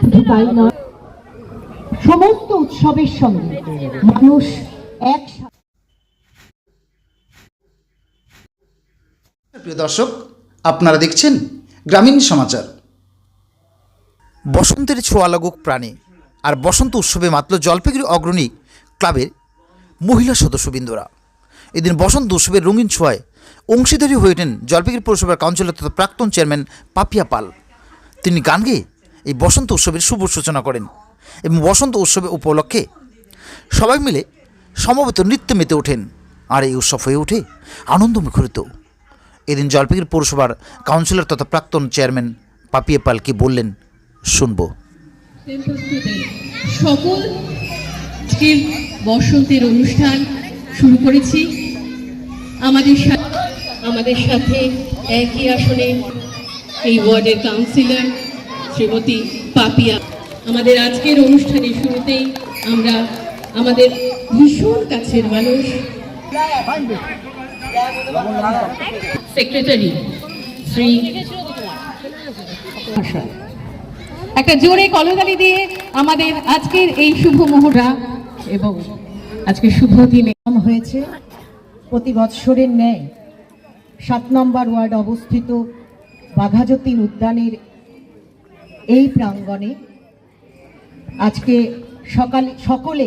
শুধু তাই নয়, সমস্ত উৎসবের সঙ্গে মানুষ একসাথে। প্রিয় দর্শক, আপনারা দেখছেন গ্রামীণ সমাচার। বসন্তের ছোঁয়া লাগুক প্রাণে, আর বসন্ত উৎসবে মাতল জলপাইগুড়ি অগ্রণী ক্লাবের মহিলা সদস্যবৃন্দরা। এদিন বসন্ত উৎসবের রঙিন ছোঁয়ায় অংশীদারী হয়ে ওঠেন জলপাইগুড়ি পৌরসভার কাউন্সিলর তথা প্রাক্তন চেয়ারম্যান পাপিয়া পাল। তিনি গান গেয়ে এই বসন্ত উৎসবের শুভ সূচনা করেন এবং বসন্ত উৎসবে উপলক্ষে সবাই মিলে সমবেত নৃত্যে মেতে ওঠেন, আর এই উৎসব হয়ে ওঠে আনন্দমুখরিত। এদিন জলপাইগুড়ি পৌরসভার কাউন্সিলর তথা প্রাক্তন চেয়ারম্যান পাপিয়া পাল কি বললেন শুনবো। সকল বসন্তের অনুষ্ঠান শুরু করেছি। আমাদের সাথে একই আসনে এই ওয়ার্ডের কাউন্সিলর শ্রীমতী পাপিয়া। আমাদের আজকের অনুষ্ঠানের শুরুতেই আমরা আমাদের ভীষণ কাছের মানুষ সেক্রেটারি শ্রী একটা জোরে কলতালি দিয়ে আমাদের আজকের এই শুভ মুহূর্ত এবং আজকে শুভ দিনে হয়েছে। প্রতি বৎসরের ন্যায় 7 নম্বর ওয়ার্ড অবস্থিত বাঘাযতীন উদ্যানের এই প্রাঙ্গণে আজকে সকলে